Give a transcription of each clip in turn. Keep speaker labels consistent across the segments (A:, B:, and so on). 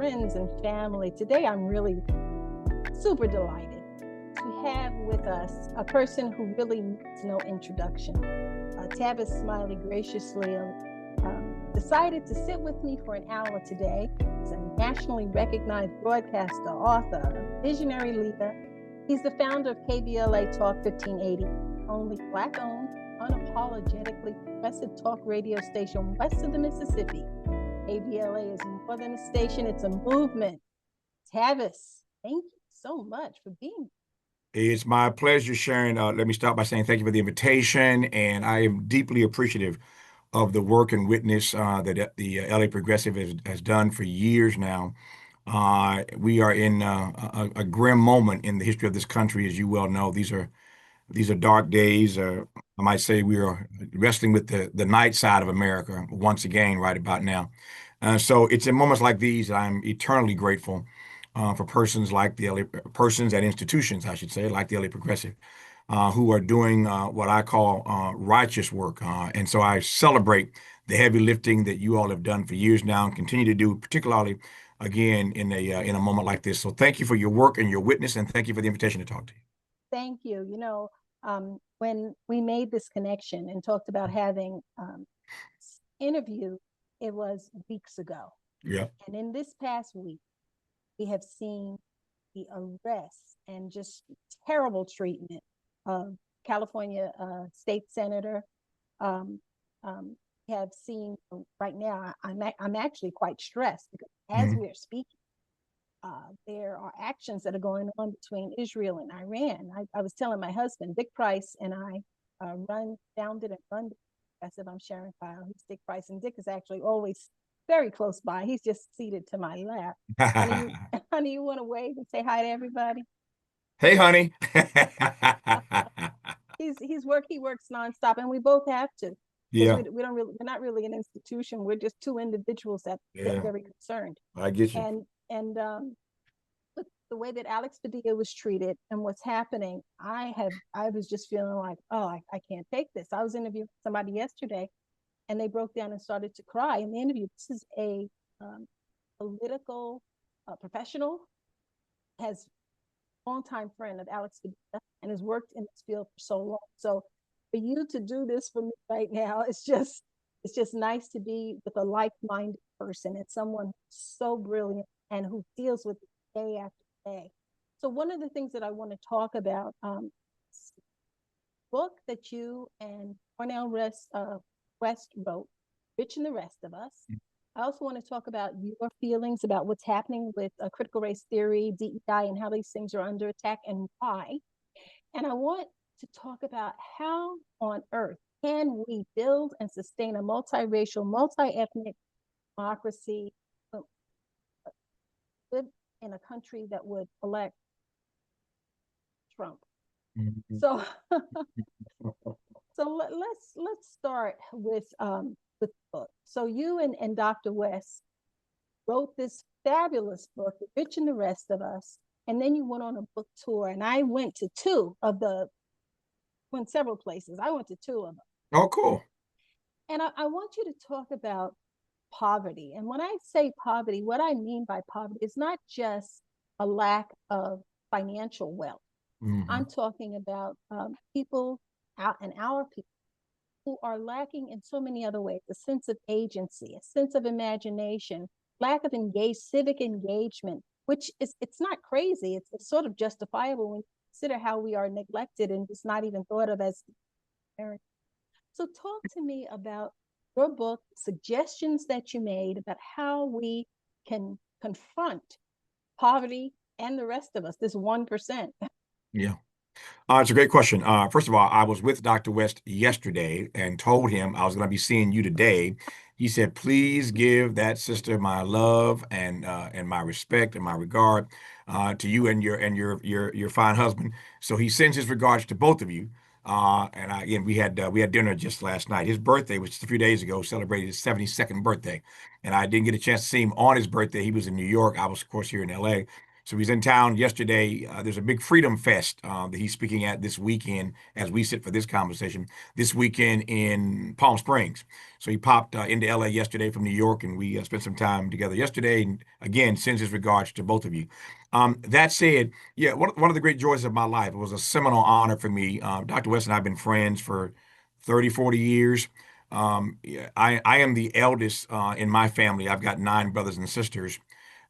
A: friends and family. Today, I'm really super delighted to have with us a person who really needs no introduction. Tavis Smiley graciously decided to sit with me for an hour today. He's a nationally recognized broadcaster, author, visionary leader. He's the founder of KBLA Talk 1580, only Black-owned, unapologetically progressive talk radio station west of the Mississippi. KBLA is more than a station, it's a movement. Tavis, thank you so much for being
B: here. It's my pleasure, Sharon. Let me start by saying thank you for the invitation, and I am deeply appreciative of the work and witness that the LA Progressive has done for years now. We are in a grim moment in the history of this country, as you well know. These are dark days. I might say we are wrestling with the night side of America once again right about now. So it's in moments like these that I'm eternally grateful for persons and institutions, I should say, like the LA Progressive, who are doing what I call righteous work. And so I celebrate the heavy lifting that you all have done for years now and continue to do, particularly again in a moment like this. So thank you for your work and your witness, and thank you for the invitation to talk to you.
A: Thank you. When we made this connection and talked about having interview, it was weeks ago.
B: Yeah.
A: And in this past week, we have seen the arrest and just terrible treatment of California State Senator. We have seen right now, I'm actually quite stressed because as we are speaking, there are actions that are going on between Israel and Iran. I was telling my husband, Dick Price, and I founded and run Progressive. I'm Sharon Kyle. He's Dick Price, and Dick is actually always very close by. He's just seated to my lap. Honey, you want to wave and say hi to everybody?
B: Hey, honey.
A: He works nonstop, and we both have to.
B: Yeah.
A: We're not really an institution. We're just two individuals that get very concerned.
B: I get you.
A: And the way that Alex Padilla was treated and what's happening, I was just feeling like, oh, I can't take this. I was interviewing somebody yesterday, and they broke down and started to cry in the interview. This is a political professional, has longtime friend of Alex Padilla, and has worked in this field for so long. So for you to do this for me right now, it's just nice to be with a like-minded person and someone so brilliant and who deals with it day after day. So one of the things that I want to talk about, book that you and Cornel West wrote, Rich and the Rest of Us. I also want to talk about your feelings about what's happening with critical race theory, DEI, and how these things are under attack and why. And I want to talk about how on earth can we build and sustain a multiracial, multi-ethnic democracy, live in a country that would elect Trump. So let's start with the book. So you and Dr. West wrote this fabulous book, Rich and the Rest of Us, and then you went on a book tour, and I went to several places. I went to two of them.
B: Oh, cool.
A: And I want you to talk about poverty. And when I say poverty, what I mean by poverty is not just a lack of financial wealth. I'm talking about people and our people who are lacking in so many other ways: a sense of agency, a sense of imagination, lack of civic engagement, which it's not crazy. It's sort of justifiable when you consider how we are neglected and just not even thought of as parents. So talk to me about your book, suggestions that you made about how we can confront poverty and the rest of us, this 1%.
B: Yeah. It's a great question. First of all, I was with Dr. West yesterday and told him I was going to be seeing you today. He said, please give that sister my love and my respect and my regard to you and your fine husband. So he sends his regards to both of you. Again, we had dinner just last night. His birthday was just a few days ago, celebrated his 72nd birthday. And I didn't get a chance to see him on his birthday. He was in New York. I was, of course, here in LA. So he's in town yesterday. There's a big Freedom Fest that he's speaking at this weekend as we sit for this conversation, this weekend in Palm Springs. So he popped into LA yesterday from New York, and we spent some time together yesterday. And again, sends his regards to both of you. That said, yeah, one of the great joys of my life, it was a seminal honor for me. Dr. West and I have been friends for 30, 40 years. Yeah, I am the eldest in my family. I've got 9 brothers and sisters.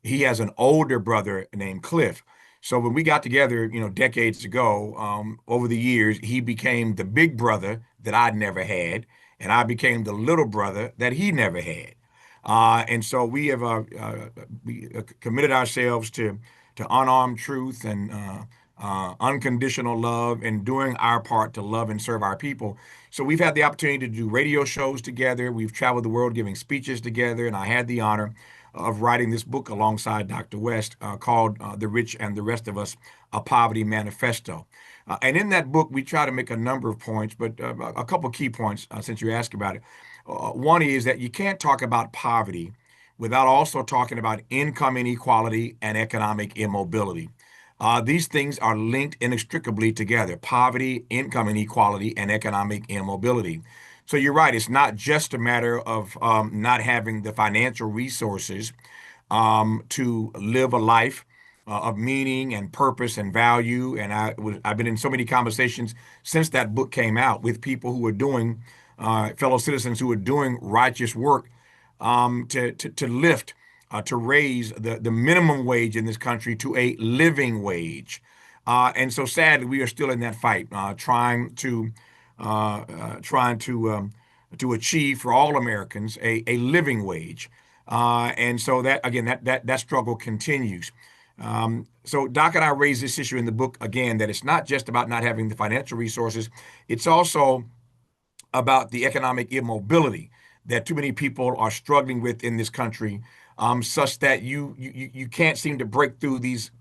B: He has an older brother named Cliff. So when we got together, decades ago, over the years, he became the big brother that I'd never had, and I became the little brother that he never had. And so we committed ourselves to unarmed truth and unconditional love and doing our part to love and serve our people. So we've had the opportunity to do radio shows together. We've traveled the world giving speeches together, and I had the honor of writing this book alongside Dr. West called The Rich and the Rest of Us, A Poverty Manifesto. And in that book, we try to make a number of points, but a couple key points since you asked about it. One is that you can't talk about poverty without also talking about income inequality and economic immobility. These things are linked inextricably together: poverty, income inequality, and economic immobility. So you're right, it's not just a matter of not having the financial resources to live a life of meaning and purpose and value. And I've been in so many conversations since that book came out with people who are doing, fellow citizens who are doing righteous work to lift, to raise the minimum wage in this country to a living wage. And so sadly, we are still in that fight, trying to achieve for all Americans a living wage. And so that again, that struggle continues. So Doc and I raise this issue in the book again, that it's not just about not having the financial resources; it's also about the economic immobility that too many people are struggling with in this country, such that you can't seem to break through these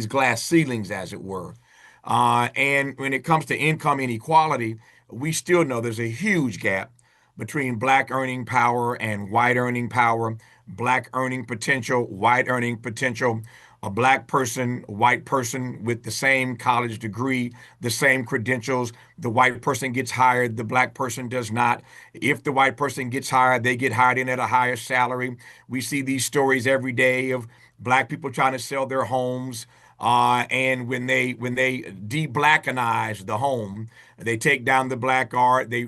B: glass ceilings, as it were. And when it comes to income inequality, we still know there's a huge gap between black earning power and white earning power, black earning potential, white earning potential. A black person, white person with the same college degree, the same credentials, the white person gets hired, the black person does not. If the white person gets hired, they get hired in at a higher salary. We see these stories every day of black people trying to sell their homes. And when they de-blackanize the home, they take down the black art. They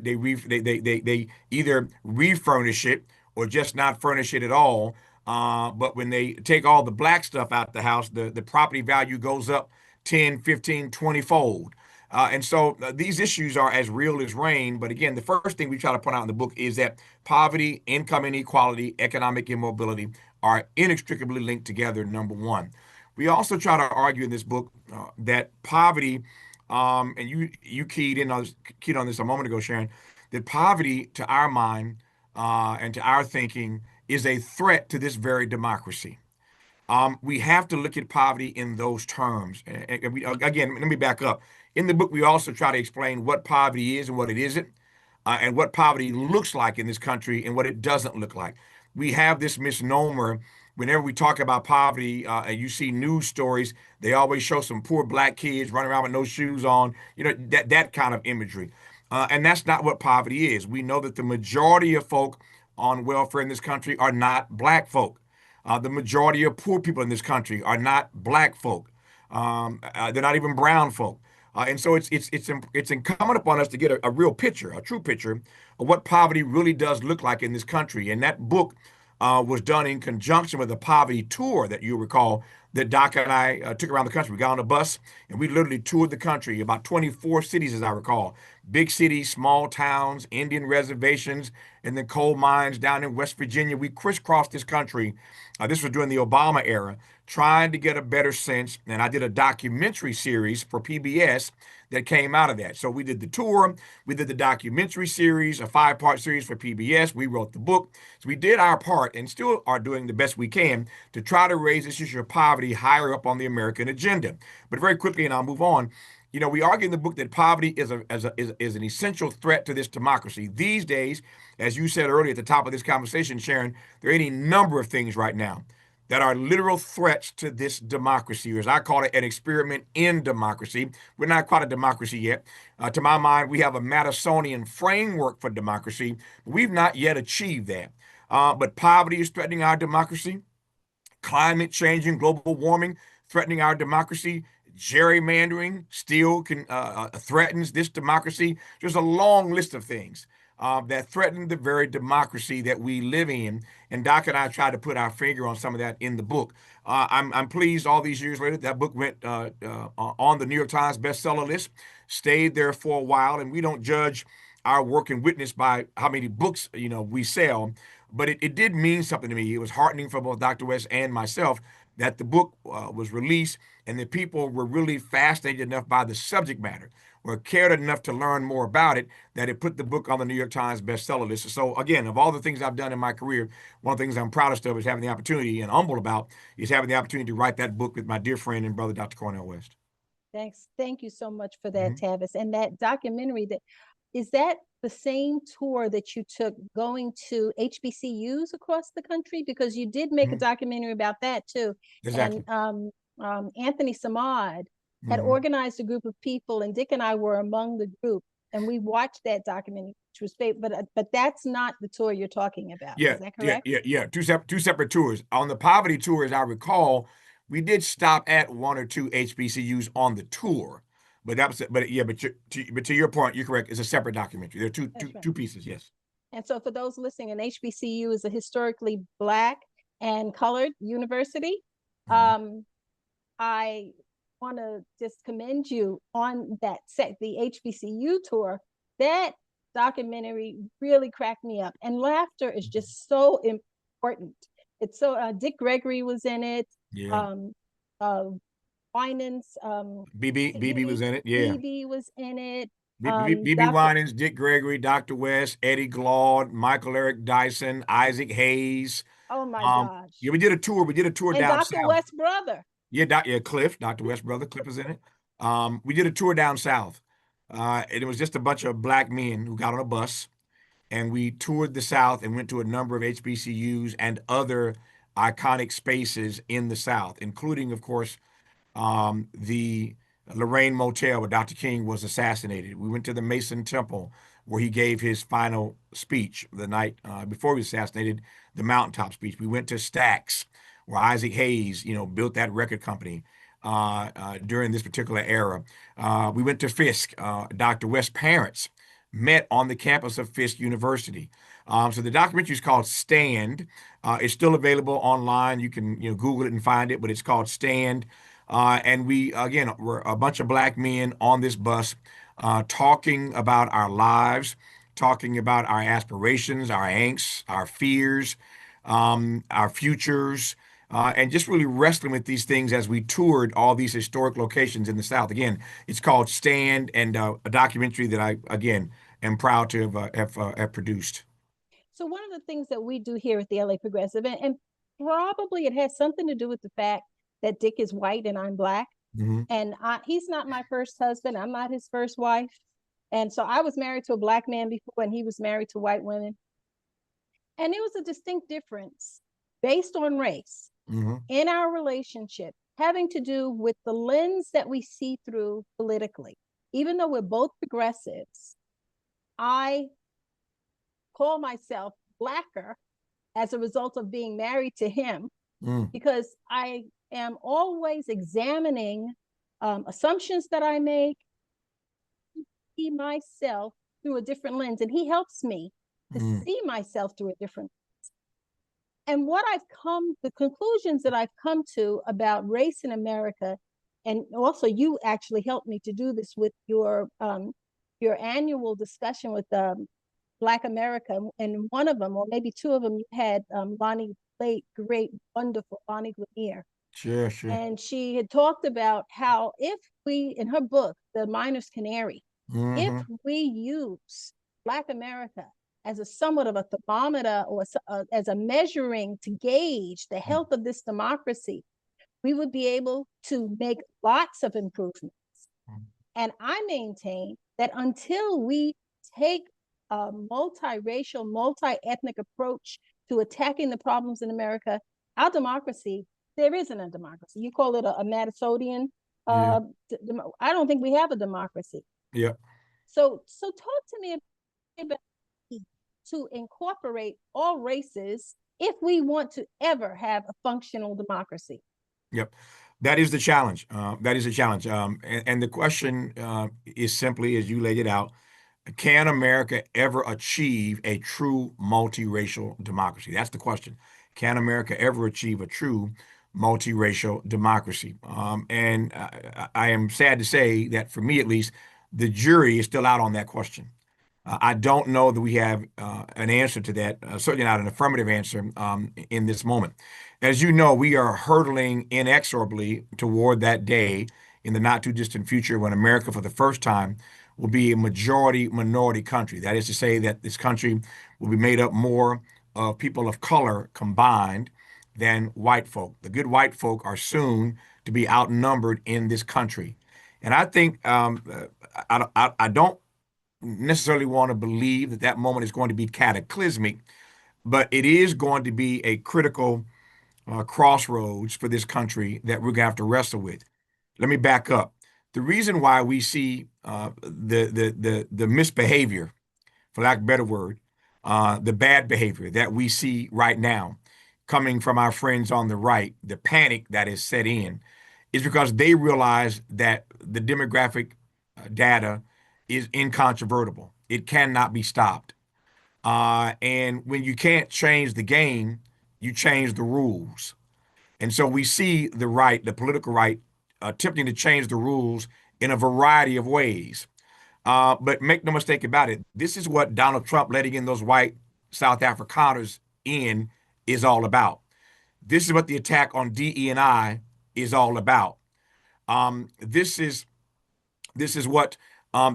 B: either refurnish it or just not furnish it at all. But when they take all the black stuff out the house, the property value goes up 10, 15, 20 fold. And so these issues are as real as rain. But again, the first thing we try to point out in the book is that poverty, income inequality, economic immobility are inextricably linked together, number one. We also try to argue in this book that poverty, and you keyed on this a moment ago, Sharon, that poverty, to our mind and to our thinking, is a threat to this very democracy. We have to look at poverty in those terms. Again, let me back up. In the book, we also try to explain what poverty is and what it isn't, and what poverty looks like in this country and what it doesn't look like. We have this misnomer whenever we talk about poverty, and you see news stories, they always show some poor black kids running around with no shoes on, that kind of imagery. And that's not what poverty is. We know that the majority of folk on welfare in this country are not black folk. The majority of poor people in this country are not black folk. They're not even brown folk. And so it's incumbent upon us to get a real picture, a true picture of what poverty really does look like in this country. And that book was done in conjunction with a poverty tour that you recall that Doc and I took around the country. We got on a bus and we literally toured the country, about 24 cities, as I recall. Big cities, small towns, Indian reservations, and then coal mines down in West Virginia. We crisscrossed this country. This was during the Obama era, trying to get a better sense. And I did a documentary series for PBS that came out of that. So we did the tour, we did the documentary series, a 5-part series for PBS. We wrote the book. So we did our part and still are doing the best we can to try to raise this issue of poverty higher up on the American agenda. But very quickly, and I'll move on. We argue in the book that poverty is an essential threat to this democracy. These days, as you said earlier at the top of this conversation, Sharon, there are any number of things right now that are literal threats to this democracy, or as I call it, an experiment in democracy. We're not quite a democracy yet. To my mind, we have a Madisonian framework for democracy, but we've not yet achieved that. But poverty is threatening our democracy, climate change and global warming threatening our democracy. Gerrymandering still threatens this democracy. There's a long list of things that threaten the very democracy that we live in. And Doc and I tried to put our finger on some of that in the book. I'm pleased all these years later that book went on the New York Times bestseller list, stayed there for a while, and we don't judge our work and witness by how many books we sell, but it did mean something to me. It was heartening for both Dr. West and myself that the book was released and that people were really fascinated enough by the subject matter or cared enough to learn more about it that it put the book on the New York Times bestseller list. So again, of all the things I've done in my career, one of the things I'm proudest of is having the opportunity and humble about is having the opportunity to write that book with my dear friend and brother, Dr. Cornel West.
A: Thanks. Thank you so much for that,
B: Mm-hmm.
A: Tavis. And that documentary, is that the same tour that you took going to HBCUs across the country? Because you did make a
B: Mm-hmm.
A: documentary about that too.
B: Exactly.
A: And Anthony Samad had
B: Mm-hmm.
A: organized a group of people, and Dick and I were among the group, and we watched that documentary, which was great. But that's not the tour you're talking about.
B: Yeah,
A: Is that
B: yeah,
A: correct?
B: yeah, yeah. Two separate tours. On the poverty tour, as I recall, we did stop at one or two HBCUs on the tour, but that was it. But yeah, but to your point, you're correct. It's a separate documentary. There are two two
A: That's right.
B: two pieces. Yes.
A: And so for those listening, an HBCU is a historically Black and colored university.
B: Mm-hmm.
A: Um, I want to just commend you on that the HBCU tour. That documentary really cracked me up. And laughter is just so important. It's so, Dick Gregory was in it.
B: Yeah.
A: Um, uh, Winans,
B: BB was in it. Yeah.
A: BB was in it.
B: BB
A: Dr.
B: Winans, Dick Gregory, Dr. West, Eddie Glaude, Michael Eric Dyson, Isaac Hayes.
A: Oh my gosh.
B: Yeah, we did a tour. We did a tour
A: And
B: down
A: Dr.
B: south.
A: West's brother.
B: Yeah, Cliff, Dr. West brother, Cliff is in it. We did a tour down south, and it was just a bunch of black men who got on a bus, and we toured the South and went to a number of HBCUs and other iconic spaces in the South, including, of course, the Lorraine Motel where Dr. King was assassinated. We went to the Mason Temple where he gave his final speech the night before he was assassinated, the mountaintop speech. We went to Stax where Isaac Hayes, built that record company during this particular era. We went to Fisk. Dr. West's parents met on the campus of Fisk University. So the documentary is called Stand. It's still available online. You can Google it and find it, but it's called Stand. And we, again, were a bunch of black men on this bus talking about our lives, talking about our aspirations, our angst, our fears, our futures, and just really wrestling with these things as we toured all these historic locations in the South. Again, it's called Stand, and a documentary that I, again, am proud to have produced.
A: So one of the things that we do here at the LA Progressive, and probably it has something to do with the fact that Dick is white and I'm Black,
B: Mm-hmm.
A: and he's not my first husband. I'm not his first wife. And so I was married to a Black man before, and he was married to white women. And it was a distinct difference based on race
B: Mm-hmm.
A: in our relationship, having to do with the lens that we see through politically. Even though we're both progressives, I call myself Blacker as a result of being married to him,
B: Mm.
A: because I am always examining assumptions that I make, see myself through a different lens, and he helps me to
B: Mm.
A: see myself through a different lens. And the conclusions that I've come to about race in America, and also you actually helped me to do this with your annual discussion with Black America, and one of them, or maybe two of them, you had Lonnie, late, great, wonderful Lonnie Lanier.
B: Sure, sure.
A: And she had talked about how if we, in her book, The Miner's Canary, if
B: Mm-hmm.
A: we use Black America as a somewhat of a thermometer, or as a measuring to gauge the health of this democracy, we would be able to make lots of improvements. And I maintain that until we take a multiracial, multi-ethnic approach to attacking the problems in America, our democracy, there isn't a democracy. You call it a Madisonian.
B: Yeah.
A: Uh, I don't think we have a democracy.
B: Yeah.
A: So talk to me about to incorporate all races if we want to ever have a functional democracy.
B: Yep. That is the challenge. That is the challenge. And the question is simply, as you laid it out, can America ever achieve a true multiracial democracy? That's the question. Can America ever achieve a true multiracial democracy? And I am sad to say that for me, at least, the jury is still out on that question. I don't know that we have an answer to that, certainly not an affirmative answer in this moment. As you know, we are hurtling inexorably toward that day in the not too distant future when America, for the first time, will be a majority minority country. That is to say, that this country will be made up more of people of color combined than white folk. The good white folk are soon to be outnumbered in this country. And I think I don't necessarily want to believe that that moment is going to be cataclysmic, but it is going to be a critical crossroads for this country that we're going to have to wrestle with. Let me back up. The reason why we see the misbehavior, for lack of a better word, the bad behavior that we see right now coming from our friends on the right, the panic that is set in, is because they realize that the demographic data is incontrovertible. It cannot be stopped. And when you can't change the game, you change the rules. And so we see the right, the political right, attempting to change the rules in a variety of ways. But make no mistake about it, this is what Donald Trump letting in those white South Afrikaners in is all about. This is what the attack on DE&I is all about. This is what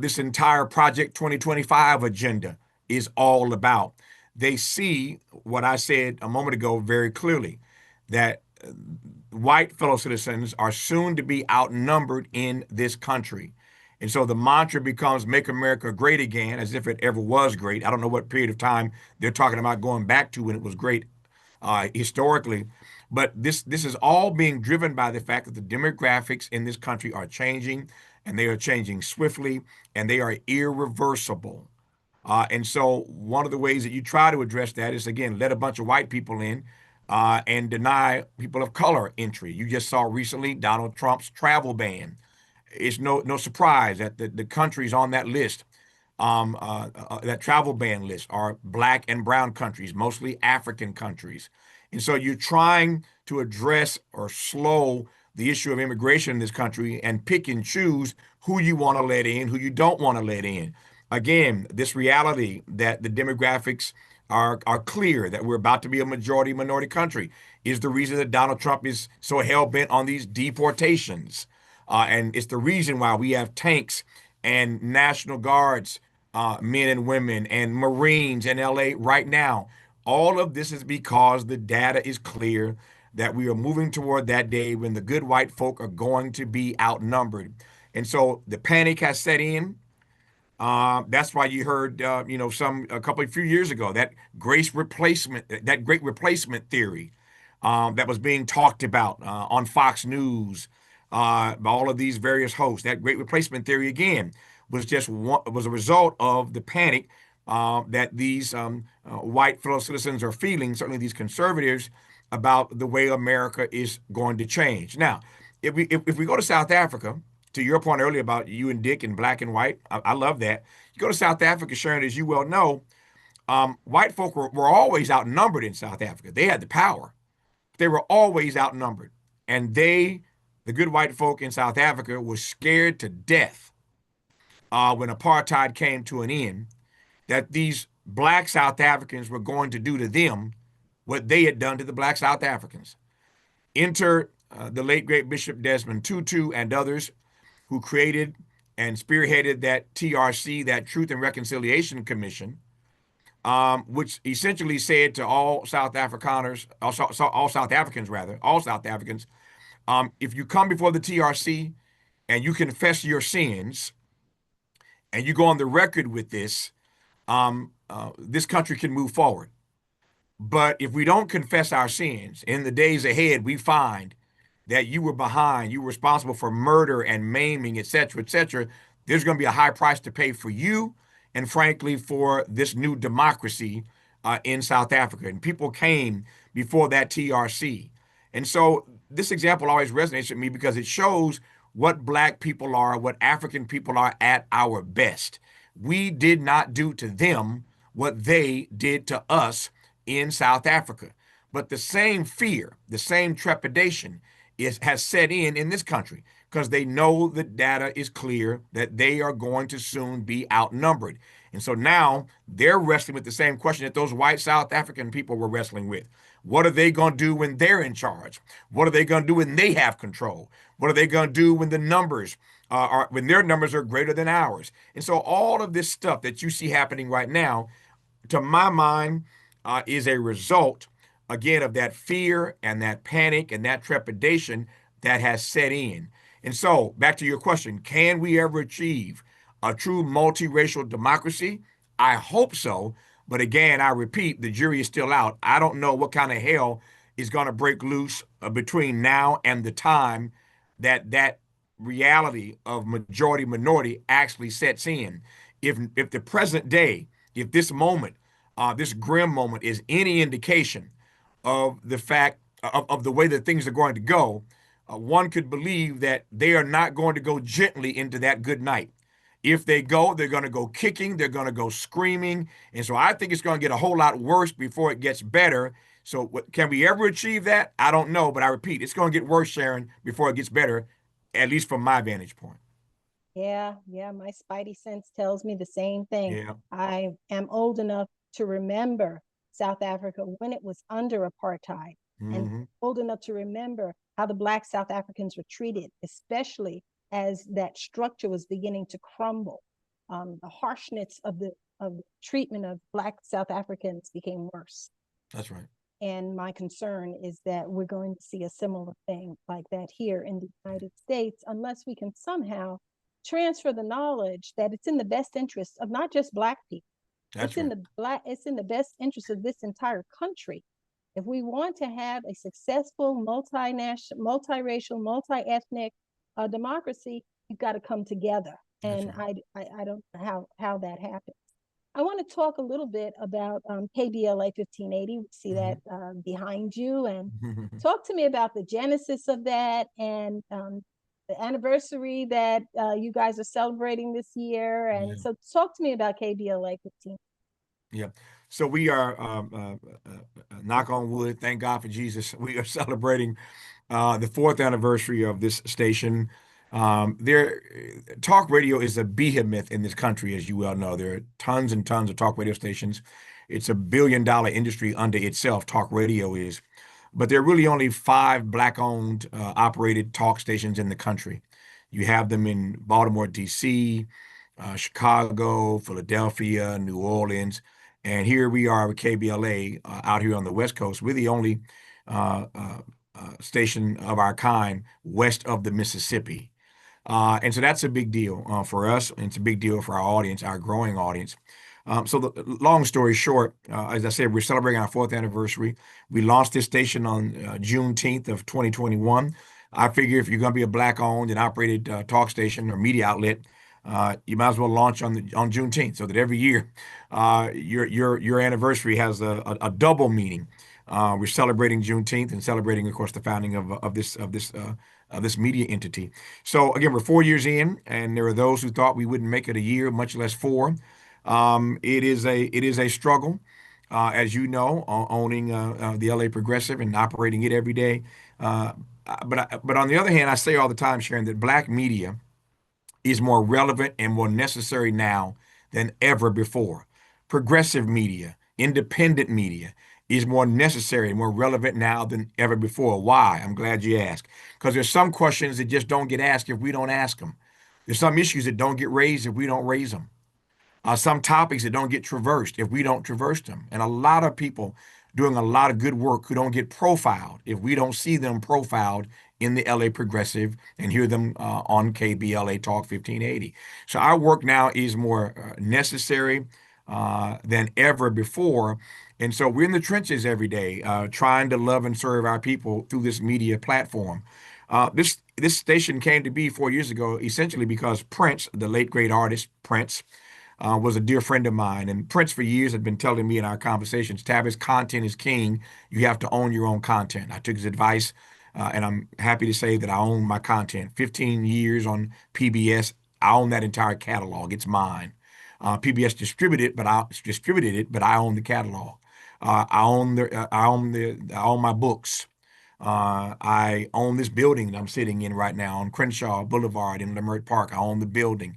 B: this entire Project 2025 agenda is all about. They see what I said a moment ago very clearly, that white fellow citizens are soon to be outnumbered in this country. And so the mantra becomes make America great again, as if it ever was great. I don't know what period of time they're talking about going back to when it was great historically. But this is all being driven by the fact that the demographics in this country are changing, and they are changing swiftly, and they are irreversible. And so one of the ways that you try to address that is, again, let a bunch of white people in and deny people of color entry. You just saw recently Donald Trump's travel ban. It's no surprise that the countries on that list, that travel ban list, are black and brown countries, mostly African countries. And so you're trying to address or slow the issue of immigration in this country and pick and choose who you want to let in, who you don't want to let in. Again, this reality that the demographics are clear, that we're about to be a majority minority country, is the reason that Donald Trump is so hell bent on these deportations. And it's the reason why we have tanks and National Guards, men and women, and Marines in LA right now. All of this is because the data is clear that we are moving toward that day when the good white folk are going to be outnumbered. And so the panic has set in. That's why you heard, a couple of few years ago, that great replacement theory that was being talked about on Fox News, by all of these various hosts. That great replacement theory again was a result of the panic that these white fellow citizens are feeling, certainly these conservatives, about the way America is going to change. Now, if we go to South Africa, to your point earlier about you and Dick and black and white, I love that. You go to South Africa, Sharon, as you well know, white folk were always outnumbered in South Africa. They had the power. They were always outnumbered. And the good white folk in South Africa, were scared to death when apartheid came to an end, that these black South Africans were going to do to them what they had done to the black South Africans. Enter the late great Bishop Desmond Tutu and others who created and spearheaded that TRC, that Truth and Reconciliation Commission, which essentially said to all South Afrikaners, all South Africans rather, all South Africans, if you come before the TRC and you confess your sins and you go on the record with this, this country can move forward. But if we don't confess our sins, in the days ahead, we find that you were behind, you were responsible for murder and maiming, et cetera, there's going to be a high price to pay for you and, frankly, for this new democracy in South Africa. And people came before that TRC. And so this example always resonates with me because it shows what Black people are, what African people are at our best. We did not do to them what they did to us in South Africa. But the same fear, the same trepidation has set in this country because they know the data is clear that they are going to soon be outnumbered. And so now they're wrestling with the same question that those white South African people were wrestling with. What are they going to do when they're in charge? What are they going to do when they have control? What are they going to do when the numbers are when their numbers are greater than ours? And so all of this stuff that you see happening right now, to my mind, is a result again of that fear and that panic and that trepidation that has set in. And so, back to your question, can we ever achieve a true multiracial democracy? I hope so. But again, I repeat, the jury is still out. I don't know what kind of hell is going to break loose between now and the time that reality of majority minority actually sets in. If the present day, if this moment, this grim moment is any indication of the fact of the way that things are going to go, one could believe that they are not going to go gently into that good night. If they go, they're going to go kicking, they're going to go screaming. And so I think it's going to get a whole lot worse before it gets better. So, can we ever achieve that? I don't know. But I repeat, it's going to get worse, Sharon, before it gets better, at least from my vantage point.
A: Yeah, yeah, my spidey sense tells me the same thing.
B: Yeah.
A: I am old enough to remember South Africa when it was under apartheid, and
B: Hmm.
A: old enough to remember how the Black South Africans were treated, especially as that structure was beginning to crumble. The harshness of the treatment of Black South Africans became worse.
B: That's right.
A: And my concern is that we're going to see a similar thing like that here in the United States, unless we can somehow transfer the knowledge that it's in the best interest of not just Black people.
B: That's right.
A: It's in the best interest of this entire country. If we want to have a successful multinational, multiracial, multi-ethnic democracy, you've got to come together.
B: That's
A: And
B: right.
A: I don't know how that happens. I want to talk a little bit about KBLA 1580. We see that behind you, and
B: Hmm.
A: talk to me about the genesis of that and the anniversary that you guys are celebrating this year. And
B: Yeah.
A: so, talk to me about KBLA 15.
B: Yeah. So we are, knock on wood, thank God for Jesus. We are celebrating the fourth anniversary of this station. There, talk radio is a behemoth in this country, as you well know. There are tons and tons of talk radio stations. It's a $1 billion industry under itself. Talk radio is, but there are really only five black-owned, operated talk stations in the country. You have them in Baltimore, D.C., Chicago, Philadelphia, New Orleans, and here we are with KBLA out here on the West Coast. We're the only uh, uh, station of our kind west of the Mississippi. And so that's a big deal for us. And it's a big deal for our audience, our growing audience. So the long story short, as I said, we're celebrating our fourth anniversary. We launched this station on Juneteenth of 2021. I figure if you're going to be a black-owned and operated talk station or media outlet, you might as well launch on Juneteenth, so that every year your anniversary has a double meaning. We're celebrating Juneteenth and celebrating, of course, the founding of this media entity. So again, we're 4 years in, and there are those who thought we wouldn't make it a year, much less four. It is a struggle, as you know, owning the LA Progressive and operating it every day. Uh, but on the other hand, I say all the time, Sharon, that black media is more relevant and more necessary now than ever before. Progressive media, independent media is more necessary and more relevant now than ever before. Why? I'm glad you asked. Because there's some questions that just don't get asked if we don't ask them. There's some issues that don't get raised if we don't raise them, some topics that don't get traversed if we don't traverse them. And a lot of people doing a lot of good work who don't get profiled if we don't see them profiled in the LA Progressive and hear them on KBLA Talk 1580. So our work now is more necessary than ever before. And so we're in the trenches every day, trying to love and serve our people through this media platform. This station came to be 4 years ago, essentially because Prince, the late great artist Prince, was a dear friend of mine. And Prince, for years, had been telling me in our conversations, Tavis, content is king. You have to own your own content. I took his advice, and I'm happy to say that I own my content. 15 years on PBS, I own that entire catalog. It's mine. PBS distributed it, but I own the catalog. I own my books. I own this building that I'm sitting in right now on Crenshaw Boulevard in Leimert Park. I own the building.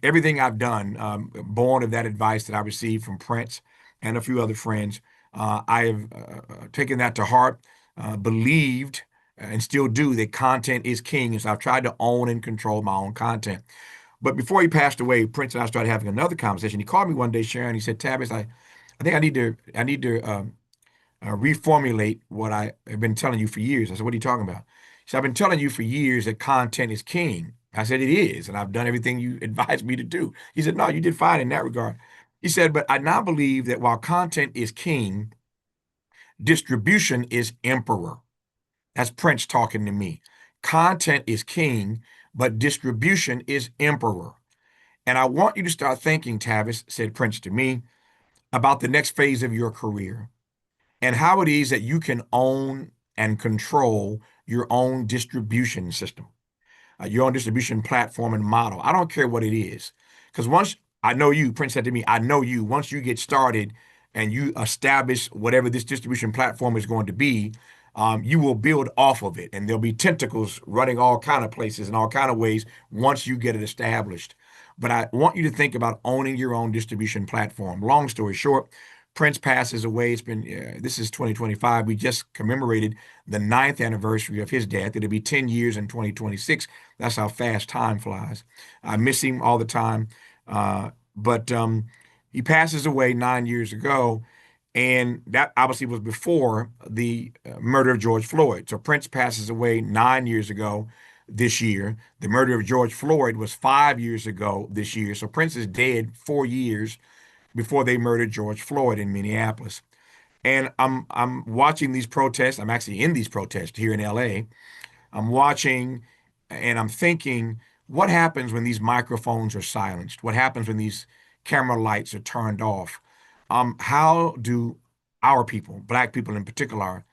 B: Everything I've done, born of that advice that I received from Prince and a few other friends, I have taken that to heart, believed, and still do that content is king. And so I've tried to own and control my own content. But before he passed away, Prince and I started having another conversation. He called me one day, Sharon. He said, "Tavis, I think I need to reformulate what I have been telling you for years." I said, "What are you talking about?" He said, "I've been telling you for years that content is king." I said, "It is, and I've done everything you advised me to do." He said, "No, you did fine in that regard." He said, "But I now believe that while content is king, distribution is emperor." That's Prince talking to me. Content is king, but distribution is emperor. And I want you to start thinking, Tavis, said Prince to me, about the next phase of your career and how it is that you can own and control your own distribution system, your own distribution platform and model. I don't care what it is. Because once I know you, Prince said to me, I know you, once you get started and you establish whatever this distribution platform is going to be, you will build off of it. And there'll be tentacles running all kind of places and all kind of ways once you get it established. But I want you to think about owning your own distribution platform. Long story short, Prince passes away. It's been, this is 2025. We just commemorated the ninth anniversary of his death. It'll be 10 years in 2026. That's how fast time flies. I miss him all the time. But he passes away 9 years ago. And that obviously was before the murder of George Floyd. So Prince passes away 9 years ago this year. The murder of George Floyd was 5 years ago this year. So Prince is dead 4 years before they murdered George Floyd in Minneapolis. And I'm watching these protests. I'm actually in these protests here in LA. I'm watching and I'm thinking, what happens when these microphones are silenced? What happens when these camera lights are turned off? How do our people, Black people in particular,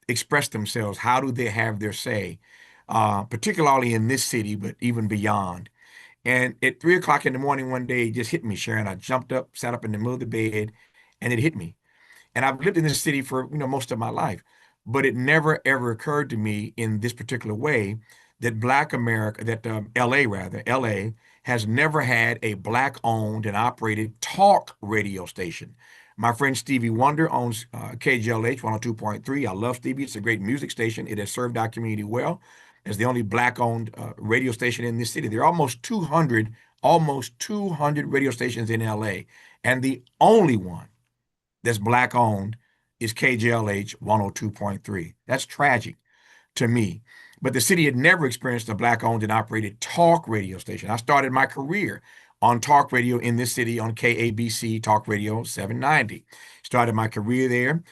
B: express themselves? How do they have their say, particularly in this city, but even beyond? And at 3 o'clock in the morning one day, it just hit me, Sharon. I jumped up, sat up in the middle of the bed, and it hit me. And I've lived in this city for, most of my life, but it never ever occurred to me in this particular way that Black America, that LA rather, LA has never had a Black owned and operated talk radio station. My friend Stevie Wonder owns KGLH 102.3. I love Stevie. It's a great music station. It has served our community well. It's the only Black owned radio station in this city. There are almost 200 radio stations in LA. And the only one that's Black owned is KJLH 102.3. That's tragic to me. But the city had never experienced a Black owned and operated talk radio station. I started my career on talk radio in this city on KABC Talk Radio 790. Started my career there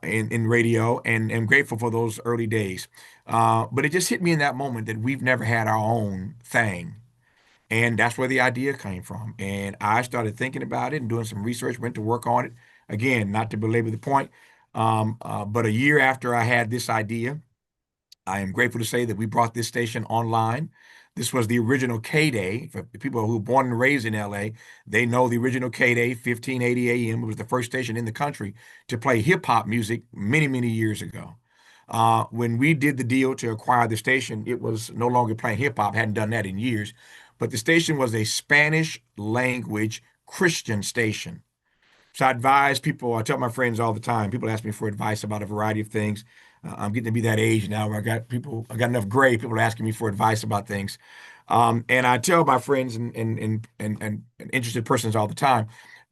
B: in radio and am grateful for those early days. But it just hit me in that moment that we've never had our own thing. And that's where the idea came from. And I started thinking about it and doing some research, went to work on it. Again, not to belabor the point, but a year after I had this idea, I am grateful to say that we brought this station online. This was the original K-Day. For people who were born and raised in LA, they know the original K-Day, 1580 AM. It was the first station in the country to play hip hop music many, many years ago. When we did the deal to acquire the station, it was no longer playing hip hop, hadn't done that in years, but the station was a Spanish language Christian station. So I advise people, I tell my friends all the time, people ask me for advice about a variety of things. I'm getting to be that age now where I got enough gray, people are asking me for advice about things. And I tell my friends and interested persons all the time,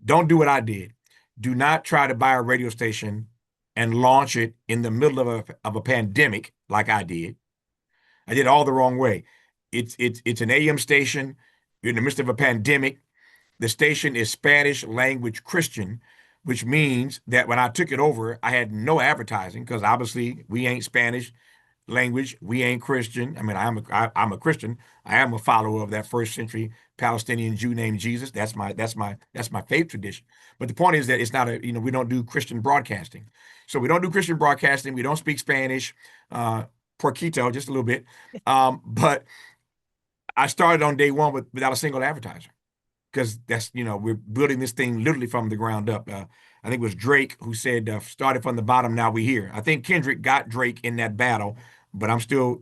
B: don't do what I did. Do not try to buy a radio station and launch it in the middle of a pandemic like I did. I did it all the wrong way. It's an AM station. You're in the midst of a pandemic. The station is Spanish language Christian, which means that when I took it over, I had no advertising because obviously we ain't Spanish language. We ain't Christian. I mean, I'm a Christian. I am a follower of that first century Palestinian Jew named Jesus. That's my faith tradition. But the point is that it's not we don't do Christian broadcasting. So we don't do Christian broadcasting. We don't speak Spanish, uh, poquito, just a little bit. But I started on day one without a single advertiser because we're building this thing literally from the ground up. I think it was Drake who said, "Started from the bottom, now we here." I think Kendrick got Drake in that battle, but I'm still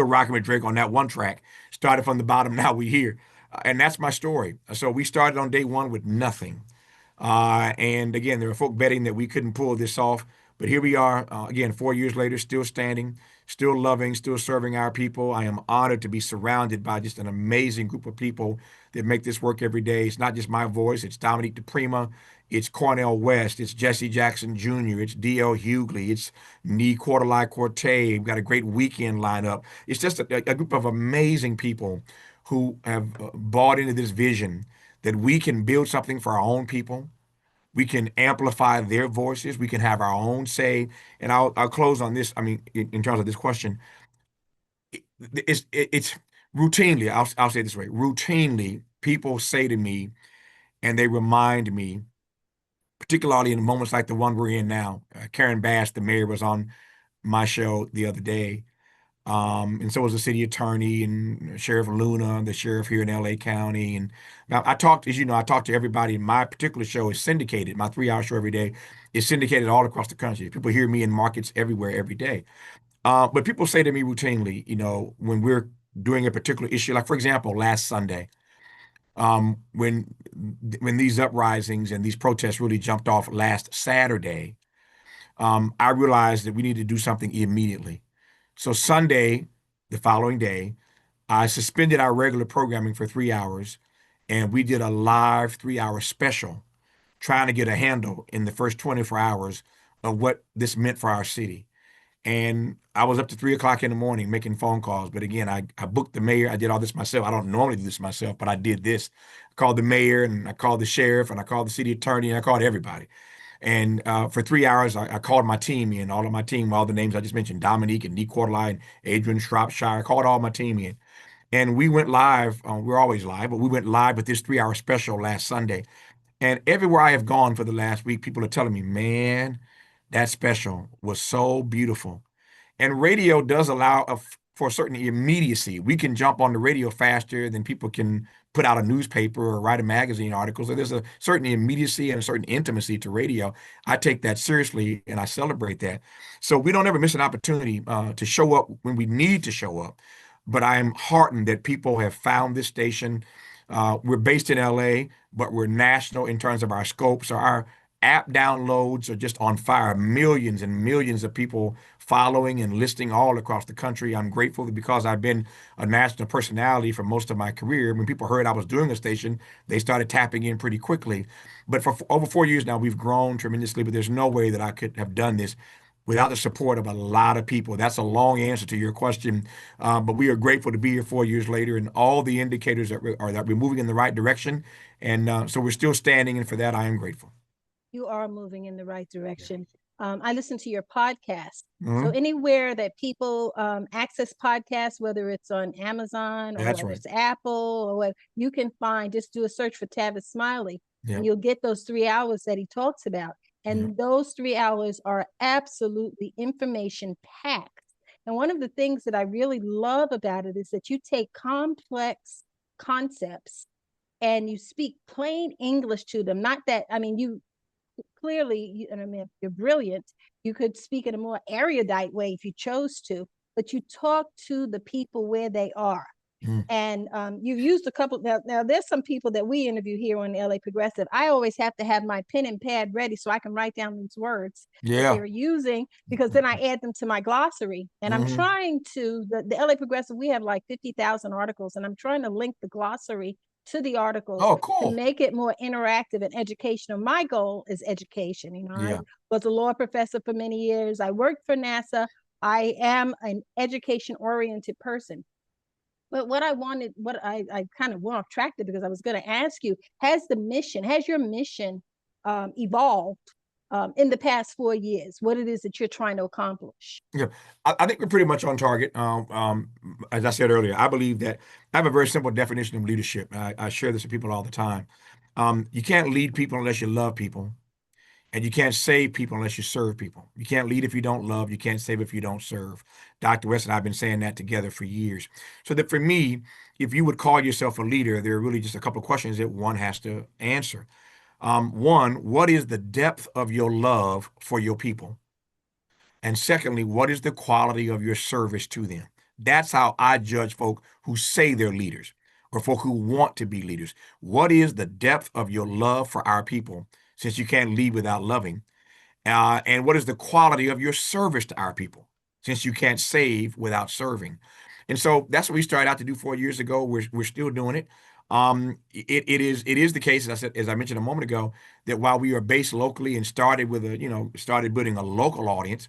B: rocking with Drake on that one track. Started from the bottom, now we here, and that's my story. So we started on day one with nothing. And again, there were folk betting that we couldn't pull this off. But here we are, again, 4 years later, still standing, still loving, still serving our people. I am honored to be surrounded by just an amazing group of people that make this work every day. It's not just my voice, it's Dominique DePrima, it's Cornel West, it's Jesse Jackson Jr., it's D.L. Hughley, it's Nee Quarterly Corte. We've got a great weekend lineup. It's just a group of amazing people who have bought into this vision that we can build something for our own people. We can amplify their voices. We can have our own say. And I'll close on this. I mean, in terms of this question, it's routinely. I'll say it this way. Routinely, people say to me, and they remind me, particularly in moments like the one we're in now. Karen Bass, the mayor, was on my show the other day. And so was the city attorney and Sheriff Luna, the sheriff here in LA County. And now I talked, as you know, I talked to everybody. My particular show is syndicated. My 3 hour show every day is syndicated all across the country. People hear me in markets everywhere every day. But people say to me routinely, when we're doing a particular issue, like for example, last Sunday, when these uprisings and these protests really jumped off last Saturday, I realized that we need to do something immediately. So Sunday, the following day, I suspended our regular programming for 3 hours, and we did a live 3 hour special trying to get a handle in the first 24 hours of what this meant for our city. And I was up to 3 o'clock in the morning making phone calls. But again, I booked the mayor. I did all this myself. I don't normally do this myself, but I did this. I called the mayor and I called the sheriff and I called the city attorney and I called everybody. And for 3 hours, I called my team in, all of my team, all the names I just mentioned, Dominique and Nick Quarterly and Adrian Shropshire. I called all my team in. And we went live. We're always live, but we went live with this 3 hour special last Sunday. And everywhere I have gone for the last week, people are telling me, man, that special was so beautiful. And radio does allow for a certain immediacy. We can jump on the radio faster than people can put out a newspaper or write a magazine article. So there's a certain immediacy and a certain intimacy to radio. I take that seriously and I celebrate that. So we don't ever miss an opportunity to show up when we need to show up. But I am heartened that people have found this station. We're based in LA, but we're national in terms of our scope. So our app downloads are just on fire. Millions and millions of people following and listening all across the country. I'm grateful because I've been a national personality for most of my career. When people heard I was doing a station, they started tapping in pretty quickly. But for over 4 years now, we've grown tremendously, but there's no way that I could have done this without the support of a lot of people. That's a long answer to your question, but we are grateful to be here 4 years later, and all the indicators that we're moving in the right direction, and so we're still standing, and for that I am grateful.
A: You are moving in the right direction. I listen to your podcast.
B: Mm-hmm.
A: So anywhere that people access podcasts, whether it's on Amazon or
B: That's
A: whether
B: right.
A: it's Apple or what, you can find, just do a search for Tavis Smiley,
B: Yep.
A: and you'll get those 3 hours that he talks about. And
B: Yep.
A: those 3 hours are absolutely information packed. And one of the things that I really love about it is that you take complex concepts and you speak plain English to them. Not that, I mean, you clearly, and I mean, if you're brilliant, you could speak in a more erudite way if you chose to, but you talk to the people where they are. And you've used a couple. Now, there's some people that we interview here on LA Progressive. I always have to have my pen and pad ready so I can write down these words that they're using, because then I add them to my glossary. And I'm trying to, the LA Progressive, we have like 50,000 articles, and I'm trying to link the glossary to the articles to make it more interactive and educational. My goal is education. I was a law professor for many years. I worked for NASA. I am an education-oriented person. But what I kind of went off track because I was going to ask you, has your mission evolved in the past 4 years, what it is that you're trying to accomplish.
B: Yeah, I think we're pretty much on target. As I said earlier, I believe that I have a very simple definition of leadership. I share this with people all the time. You can't lead people unless you love people, and you can't save people unless you serve people. You can't lead if you don't love. You can't save if you don't serve. Dr. West and I have been saying that together for years. So that for me, if you would call yourself a leader, there are really just a couple of questions that one has to answer. One, what is the depth of your love for your people? And secondly, what is the quality of your service to them? That's how I judge folk who say they're leaders or folk who want to be leaders. What is the depth of your love for our people, since you can't lead without loving? And what is the quality of your service to our people, since you can't save without serving? And so that's what we started out to do 4 years ago. We're still doing it. It is the case, as I mentioned a moment ago, that while we are based locally and started building a local audience,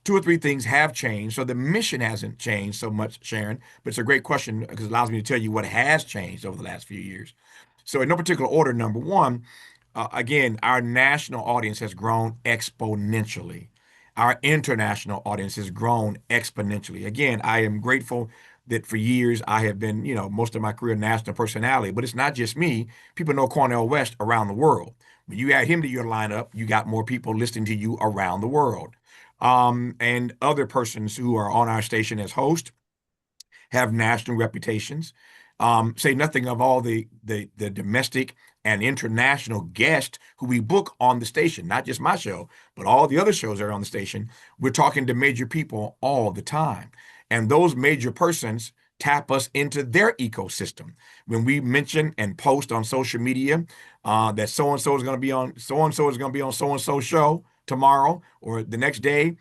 B: two or three things have changed. So the mission hasn't changed so much, Sharon, but it's a great question because it allows me to tell you what has changed over the last few years. So in no particular order, number one, again, our national audience has grown exponentially. Our international audience has grown exponentially. Again, I am grateful that for years I have been, most of my career national personality, but it's not just me. People know Cornel West around the world. When you add him to your lineup, you got more people listening to you around the world. And other persons who are on our station as hosts have national reputations. Say nothing of all the domestic and international guests who we book on the station, not just my show, but all the other shows that are on the station. We're talking to major people all the time. And those major persons tap us into their ecosystem. When we mention and post on social media that so and so is going to be on so and so is going to be on so and so show tomorrow or the next day,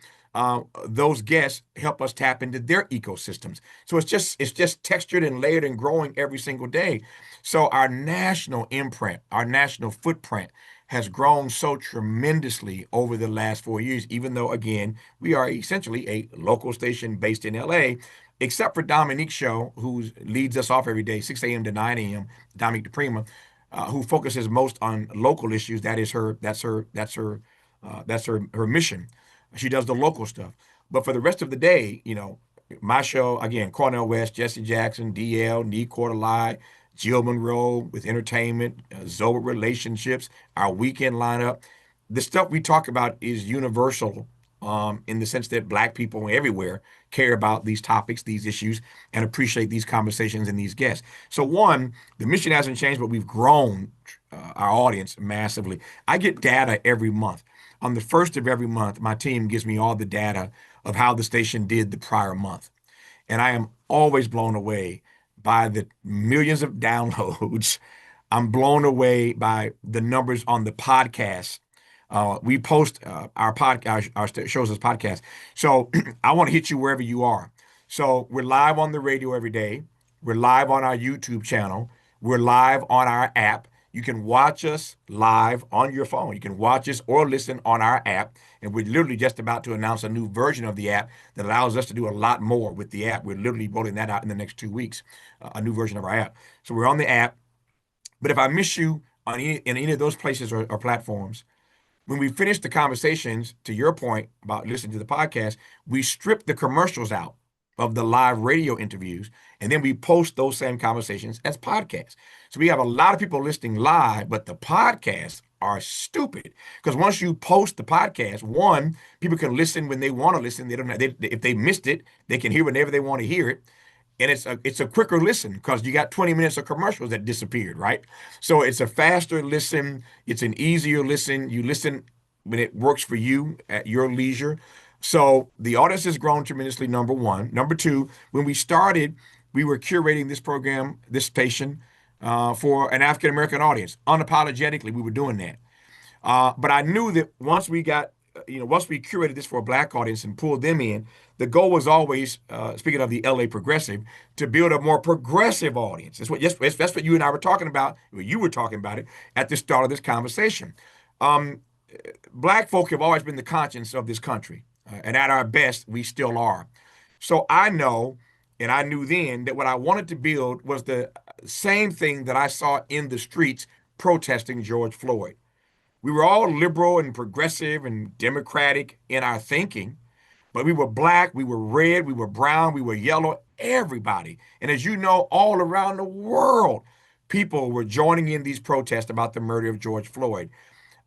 B: those guests help us tap into their ecosystems. So it's just textured and layered and growing every single day. So our national imprint, our national footprint has grown so tremendously over the last 4 years, even though, again, we are essentially a local station based in LA, except for Dominique's show, who leads us off every day, 6 a.m. to 9 a.m., Dominique DePrima, who focuses most on local issues. That's her mission. She does the local stuff. But for the rest of the day, my show, again, Cornel West, Jesse Jackson, DL, Nee Cordelai, Jill Monroe with entertainment, Zoe with relationships, our weekend lineup. The stuff we talk about is universal, in the sense that Black people everywhere care about these topics, these issues, and appreciate these conversations and these guests. So, one, the mission hasn't changed, but we've grown our audience massively. I get data every month. On the first of every month, my team gives me all the data of how the station did the prior month. And I am always blown away by the millions of downloads. I'm blown away by the numbers on the podcast. We post our shows as podcasts. So I want to hit you wherever you are. So we're live on the radio every day. We're live on our YouTube channel. We're live on our app. You can watch us live on your phone. You can watch us or listen on our app. And we're literally just about to announce a new version of the app that allows us to do a lot more with the app. We're literally rolling that out in the next 2 weeks, a new version of our app. So we're on the app. But if I miss you in any of those places or platforms, when we finish the conversations, to your point about listening to the podcast, we strip the commercials out of the live radio interviews, and then we post those same conversations as podcasts. So we have a lot of people listening live, but the podcasts are stupid because once you post the podcast, one, people can listen when they want to listen. They don't. If they missed it, they can hear whenever they want to hear it, and it's a quicker listen because you got 20 minutes of commercials that disappeared, right? So it's a faster listen, it's an easier listen. You listen when it works for you at your leisure. So the audience has grown tremendously, number one. Number two, when we started, we were curating this program, this station, for an African American audience. Unapologetically, we were doing that. But I knew that once we curated this for a Black audience and pulled them in, the goal was always, speaking of the LA progressive, to build a more progressive audience. That's what you and I were talking about. Well, you were talking about it at the start of this conversation. Um, Black folk have always been the conscience of this country, and at our best, we still are. So I know, and I knew then that what I wanted to build was the same thing that I saw in the streets protesting George Floyd. We were all liberal and progressive and democratic in our thinking, but we were black, we were red, we were brown, we were yellow, everybody. And as you know, all around the world, people were joining in these protests about the murder of George Floyd.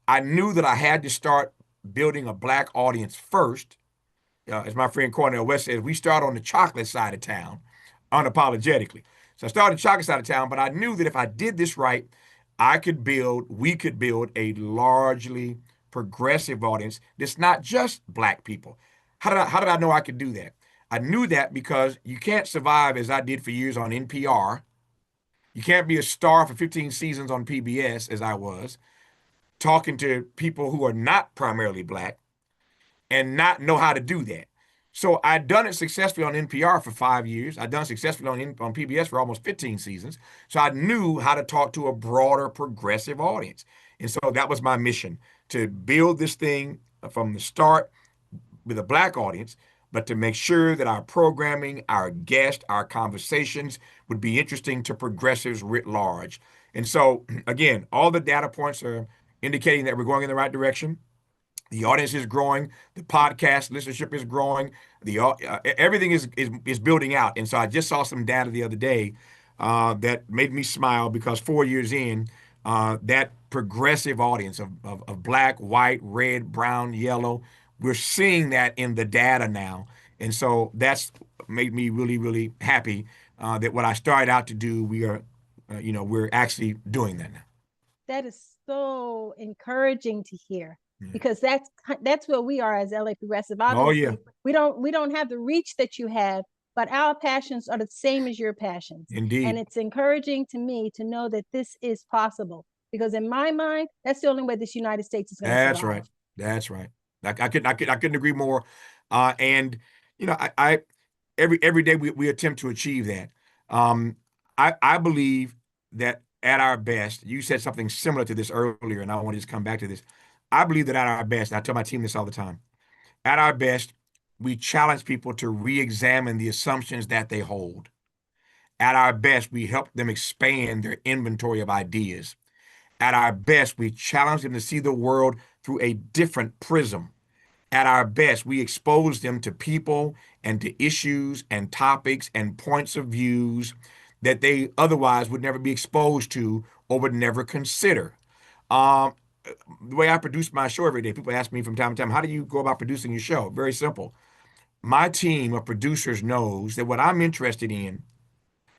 B: I knew that I had to start building a black audience first. As my friend Cornel West says, we start on the chocolate side of town unapologetically. So I started chocolate side of town, but I knew that if I did this right, we could build a largely progressive audience that's not just black people. How did I know I could do that? I knew that because you can't survive as I did for years on NPR. You can't be a star for 15 seasons on PBS as I was, talking to people who are not primarily black and not know how to do that. So I'd done it successfully on NPR for 5 years. I'd done it successfully on PBS for almost 15 seasons. So I knew how to talk to a broader progressive audience. And so that was my mission, to build this thing from the start with a black audience, but to make sure that our programming, our guests, our conversations would be interesting to progressives writ large. And so, again, all the data points are indicating that we're going in the right direction. The audience is growing. The podcast listenership is growing. Everything is building out. And so I just saw some data the other day that made me smile because 4 years in, that progressive audience of black, white, red, brown, yellow, we're seeing that in the data now. And so that's made me really, really happy that what I started out to do, we're actually doing that now.
A: That is so encouraging to hear,
B: Yeah.
A: because that's where we are as LA Progressive.
B: Oh yeah,
A: Obviously, we don't have the reach that you have, but our passions are the same as your passions. And
B: indeed.
A: it's encouraging to me to know that this is possible, because in my mind, that's the only way this United States is going to
B: That's right.
A: survive.
B: That's right. I couldn't agree more. And I every day we attempt to achieve that. Um, I believe that at our best, you said something similar to this earlier, and I want to just come back to this. I believe that at our best, and I tell my team this all the time, at our best, we challenge people to re-examine the assumptions that they hold. At our best, we help them expand their inventory of ideas. At our best, we challenge them to see the world through a different prism. At our best, we expose them to people and to issues and topics and points of views that they otherwise would never be exposed to or would never consider. Um, the way I produce my show every day, people ask me from time to time, how do you go about producing your show? Very simple. My team of producers knows that what I'm interested in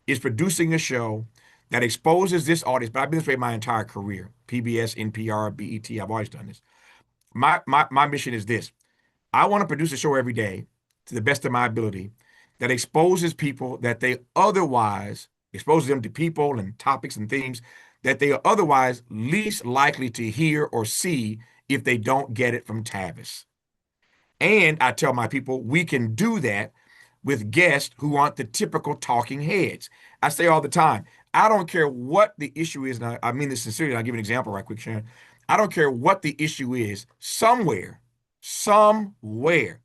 B: is producing a show that exposes this audience. But I've been this way my entire career: PBS, NPR, BET. I've always done this. My mission is this: I want to produce a show every day to the best of my ability that exposes people that they otherwise exposes them to people and topics and themes that they are otherwise least likely to hear or see if they don't get it from Tavis. And I tell my people, we can do that with guests who aren't the typical talking heads. I say all the time, I don't care what the issue is, and I mean this sincerely. I'll give you an example right quick, Sharon. I don't care what the issue is, somewhere, somewhere,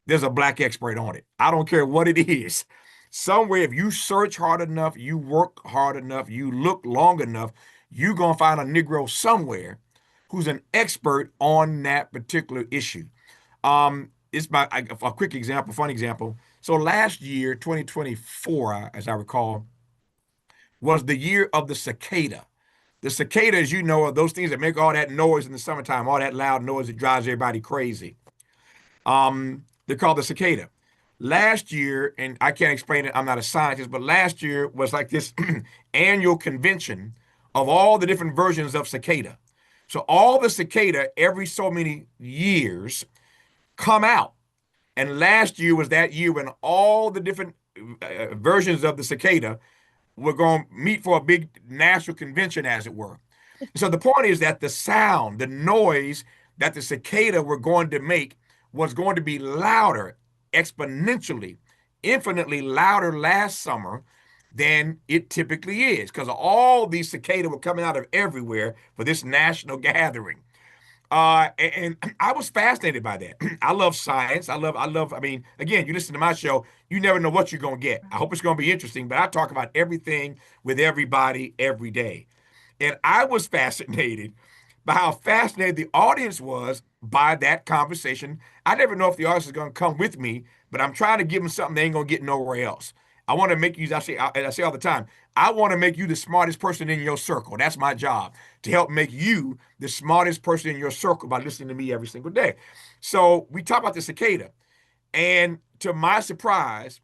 B: there's a black expert on it. I don't care what it is. Somewhere, if you search hard enough, you work hard enough, you look long enough, you're going to find a Negro somewhere who's an expert on that particular issue. It's a quick example, fun example. So last year, 2024, as I recall, was the year of the cicada. The cicada, as you know, are those things that make all that noise in the summertime, all that loud noise that drives everybody crazy. They're called the cicada. Last year, and I can't explain it, I'm not a scientist, but last year was like this annual convention of all the different versions of cicada. So all the cicada every so many years come out. And last year was that year when all the different versions of the cicada were going to meet for a big national convention, as it were. So the point is that the sound, the noise that the cicada were going to make was going to be louder, exponentially, infinitely louder last summer than it typically is, because all these cicada were coming out of everywhere for this national gathering. And I was fascinated by that. I love science. I mean, again, you listen to my show, you never know what you're going to get. I hope it's going to be interesting, but I talk about everything with everybody every day. And I was fascinated by how fascinated the audience was by that conversation. I never know if the audience is going to come with me, but I'm trying to give them something they ain't going to get nowhere else. I want to make you, I say all the time, I want to make you the smartest person in your circle. That's my job, to help make you the smartest person in your circle by listening to me every single day. So we talk about the cicada. And to my surprise,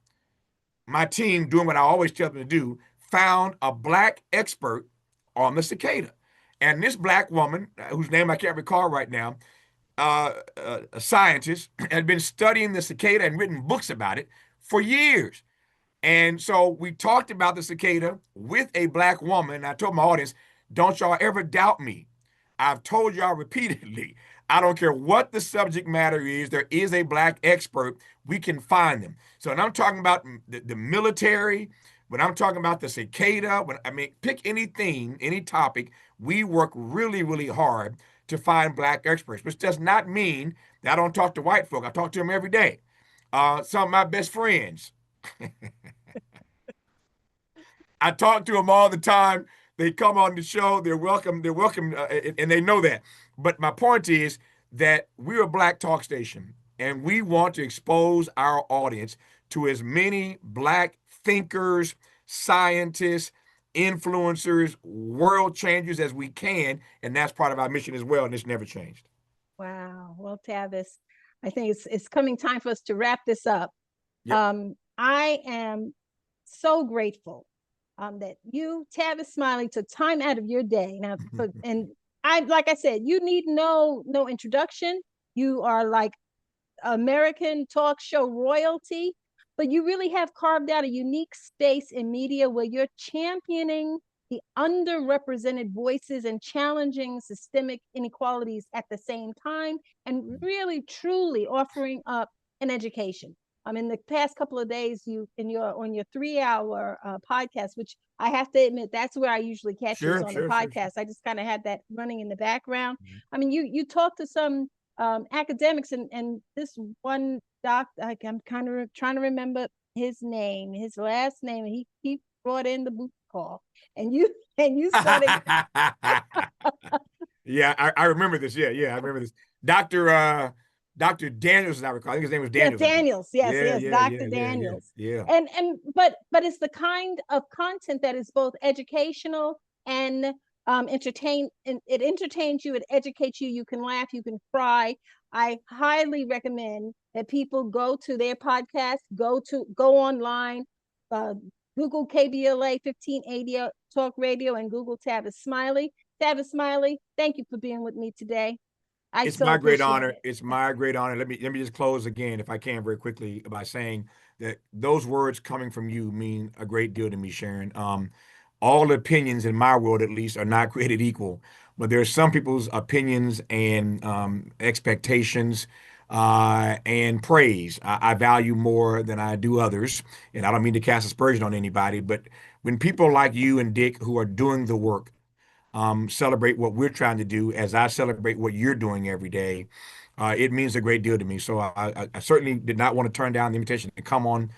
B: my team, doing what I always tell them to do, found a black expert on the cicada. And this black woman, whose name I can't recall right now, a scientist, had been studying the cicada and written books about it for years. And so we talked about the cicada with a black woman. I told my audience, don't y'all ever doubt me. I've told y'all repeatedly, I don't care what the subject matter is, there is a black expert. We can find them. So when I'm talking about the military, when I'm talking about the cicada, pick anything, any topic, we work really, really hard to find black experts, which does not mean that I don't talk to white folk. I talk to them every day. Some of my best friends, I talk to them all the time. They come on the show. They're welcome. They're welcome, and they know that. But my point is that we're a black talk station, and we want to expose our audience to as many black thinkers, scientists, influencers, world changers as we can, and that's part of our mission as well. And it's never changed.
A: Wow. Well, Tavis, I think it's coming time for us to wrap this up.
B: Yep.
A: I am so grateful that you, Tavis Smiley, took time out of your day. Now, and like I said, you need no introduction. You are like American talk show royalty, but you really have carved out a unique space in media where you're championing the underrepresented voices and challenging systemic inequalities at the same time, and really truly offering up an education. In the past couple of days, on your 3-hour podcast, which I have to admit, that's where I usually catch you, is on the podcast. Sure. I just kind of had that running in the background. You talk to some academics, and this one doctor, I'm kind of trying to remember his last name, and he brought in the boot call, and you started.
B: Yeah, I remember this. Yeah, I remember this. Dr. Daniels, as I recall. I think his name was Daniels.
A: Yeah, Daniels. Yes, Dr. Daniels.
B: Yeah.
A: But it's the kind of content that is both educational and it entertains you, it educates you, you can laugh, you can cry. I highly recommend that people go to their podcast, go online, Google KBLA 1580 Talk Radio, and Google Tavis Smiley. Tavis Smiley, thank you for being with me today.
B: It's my great honor. It's my great honor. Let me just close again, if I can, very quickly, by saying that those words coming from you mean a great deal to me, Sharon. All opinions, in my world at least, are not created equal, but there are some people's opinions and expectations and praise I value more than I do others. And I don't mean to cast aspersion on anybody, but when people like you and Dick, who are doing the work, celebrate what we're trying to do as I celebrate what you're doing every day, it means a great deal to me. So I certainly did not want to turn down the invitation to come on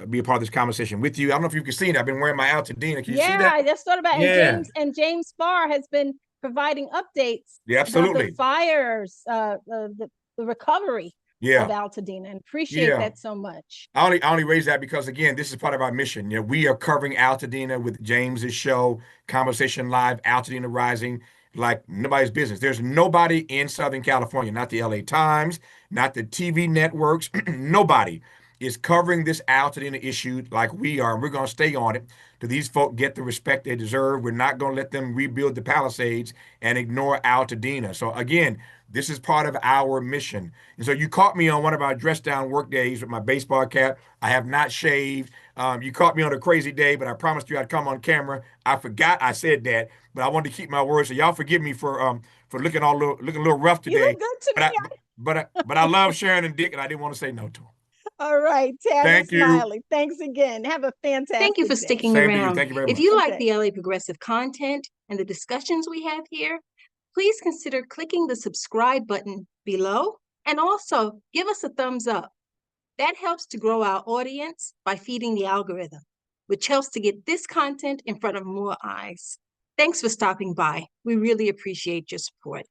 B: be a part of this conversation with you. I don't know if you can see it. I've been wearing my Altadena. Can you see that?
A: I just thought about it. And James Farr has been providing updates about the fires, the recovery of Altadena, and appreciate that so much.
B: I only raise that because, again, this is part of our mission. We are covering Altadena with James's show, Conversation Live, Altadena Rising, like nobody's business. There's nobody in Southern California, not the LA Times, not the TV networks, nobody is covering this Altadena issue like we are. And we're going to stay on it till these folk get the respect they deserve. We're not going to let them rebuild the Palisades and ignore Altadena. So again, this is part of our mission. And so you caught me on one of our dress down work days with my baseball cap. I have not shaved. You caught me on a crazy day, but I promised you I'd come on camera. I forgot I said that, but I wanted to keep my word. So y'all forgive me for looking a little rough today.
A: You look good to me.
B: But I love Sharon and Dick, and I didn't want to say no to them.
A: All right, Tavis Smiley. Thanks again. Have a fantastic
C: Thank you for sticking around.
B: Thank you very much.
C: If you like the LA Progressive content and the discussions we have here, please consider clicking the subscribe button below, and also give us a thumbs up. That helps to grow our audience by feeding the algorithm, which helps to get this content in front of more eyes. Thanks for stopping by. We really appreciate your support.